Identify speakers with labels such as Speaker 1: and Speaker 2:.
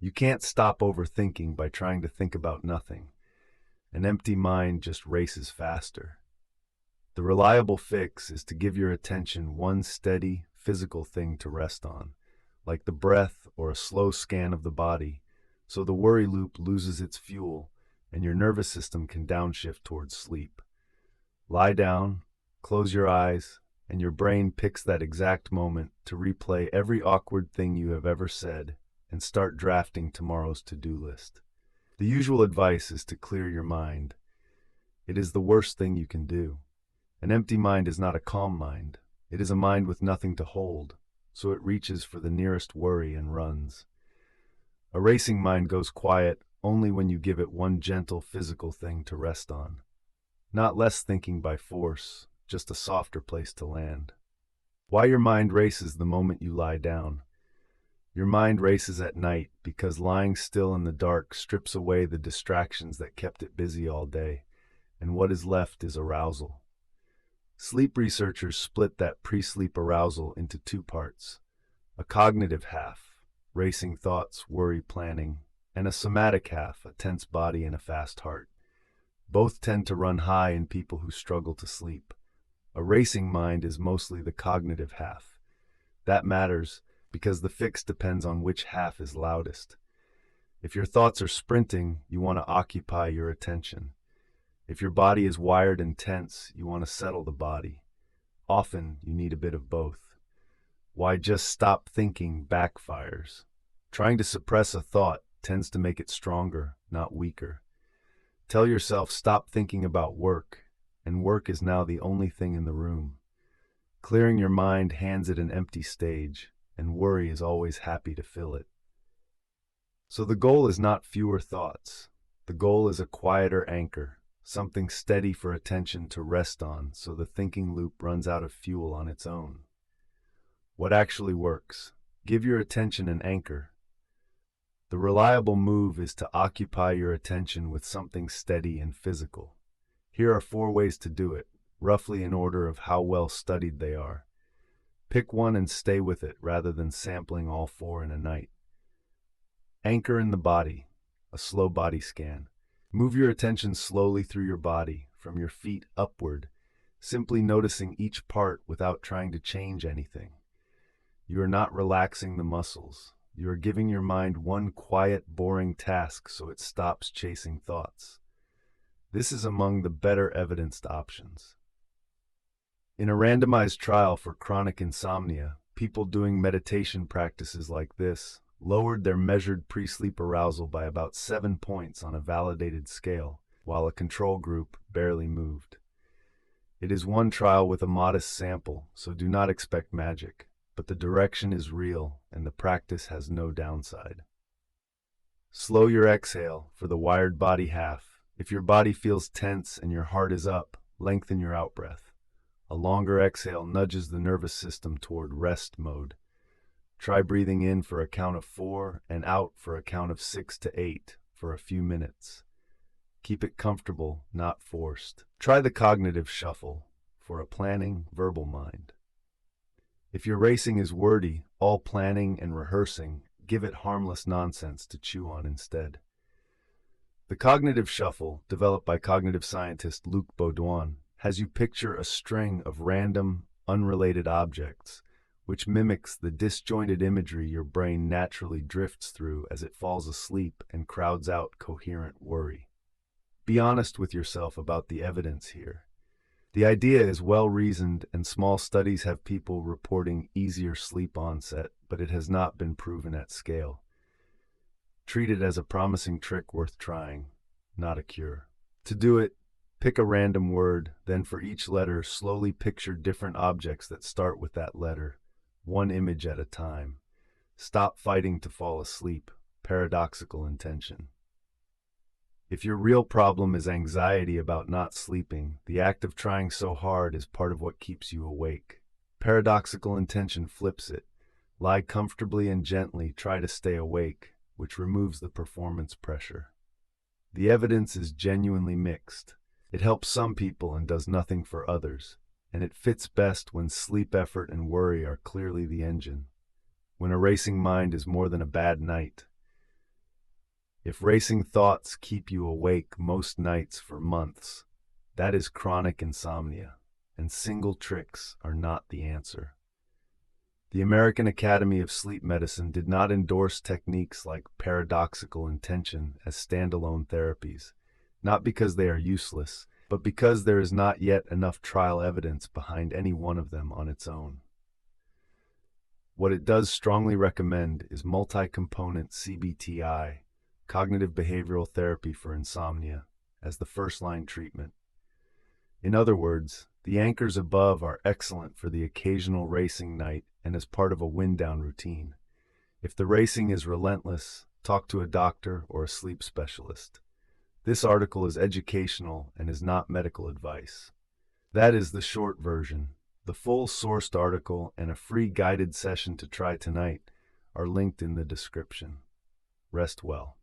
Speaker 1: You can't stop overthinking by trying to think about nothing. An empty mind just races faster. The reliable fix is to give your attention one steady, physical thing to rest on, like the breath or a slow scan of the body, so the worry loop loses its fuel and your nervous system can downshift towards sleep. Lie down, close your eyes, and your brain picks that exact moment to replay every awkward thing you have ever said and start drafting tomorrow's to-do list. The usual advice is to clear your mind. It is the worst thing you can do. An empty mind is not a calm mind. It is a mind with nothing to hold, so it reaches for the nearest worry and runs. A racing mind goes quiet only when you give it one gentle physical thing to rest on. Not less thinking by force, just a softer place to land. Why your mind races the moment you lie down? Your mind races at night because lying still in the dark strips away the distractions that kept it busy all day, and what is left is arousal. Sleep researchers split that pre-sleep arousal into two parts: a cognitive half, racing thoughts, worry, planning, and a somatic half, a tense body and a fast heart. Both tend to run high in people who struggle to sleep. A racing mind is mostly the cognitive half. That matters because the fix depends on which half is loudest. If your thoughts are sprinting, you want to occupy your attention. If your body is wired and tense, you want to settle the body. Often, you need a bit of both. Why just stop thinking backfires. Trying to suppress a thought tends to make it stronger, not weaker. Tell yourself stop thinking about work, and work is now the only thing in the room. Clearing your mind hands it an empty stage, and worry is always happy to fill it. So the goal is not fewer thoughts. The goal is a quieter anchor, something steady for attention to rest on so the thinking loop runs out of fuel on its own. What actually works? Give your attention an anchor. The reliable move is to occupy your attention with something steady and physical. Here are 4 ways to do it, roughly in order of how well studied they are. Pick one and stay with it rather than sampling all 4 in a night. Anchor in the body, a slow body scan. Move your attention slowly through your body, from your feet upward, simply noticing each part without trying to change anything. You are not relaxing the muscles. You are giving your mind one quiet, boring task so it stops chasing thoughts. This is among the better evidenced options. In a randomized trial for chronic insomnia, people doing meditation practices like this lowered their measured pre-sleep arousal by about 7 points on a validated scale, while a control group barely moved. It is one trial with a modest sample, so do not expect magic, but the direction is real and the practice has no downside. Slow your exhale for the wired body half. If your body feels tense and your heart is up, lengthen your out-breath. A longer exhale nudges the nervous system toward rest mode. Try breathing in for a count of 4 and out for a count of 6 to 8 for a few minutes. Keep it comfortable, not forced. Try the cognitive shuffle for a planning, verbal mind. If your racing is wordy, all planning and rehearsing, give it harmless nonsense to chew on instead. The cognitive shuffle, developed by cognitive scientist Luc Baudouin, has you picture a string of random, unrelated objects, which mimics the disjointed imagery your brain naturally drifts through as it falls asleep and crowds out coherent worry. Be honest with yourself about the evidence here. The idea is well-reasoned, and small studies have people reporting easier sleep onset, but it has not been proven at scale. Treat it as a promising trick worth trying, not a cure. To do it, pick a random word, then for each letter, slowly picture different objects that start with that letter, one image at a time. Stop fighting to fall asleep. Paradoxical intention. If your real problem is anxiety about not sleeping, the act of trying so hard is part of what keeps you awake. Paradoxical intention flips it. Lie comfortably and gently, try to stay awake, which removes the performance pressure. The evidence is genuinely mixed. It helps some people and does nothing for others, and it fits best when sleep effort and worry are clearly the engine. When a racing mind is more than a bad night, If racing thoughts keep you awake most nights for months, that is chronic insomnia, and single tricks are not the answer. The American Academy of Sleep Medicine did not endorse techniques like paradoxical intention as standalone therapies, not because they are useless, but because there is not yet enough trial evidence behind any one of them on its own. What it does strongly recommend is multi-component CBTI, cognitive behavioral therapy for insomnia, as the first-line treatment. In other words, the anchors above are excellent for the occasional racing night and as part of a wind-down routine. If the racing is relentless, talk to a doctor or a sleep specialist. This article is educational and is not medical advice. That is the short version. The full sourced article and a free guided session to try tonight are linked in the description. Rest well.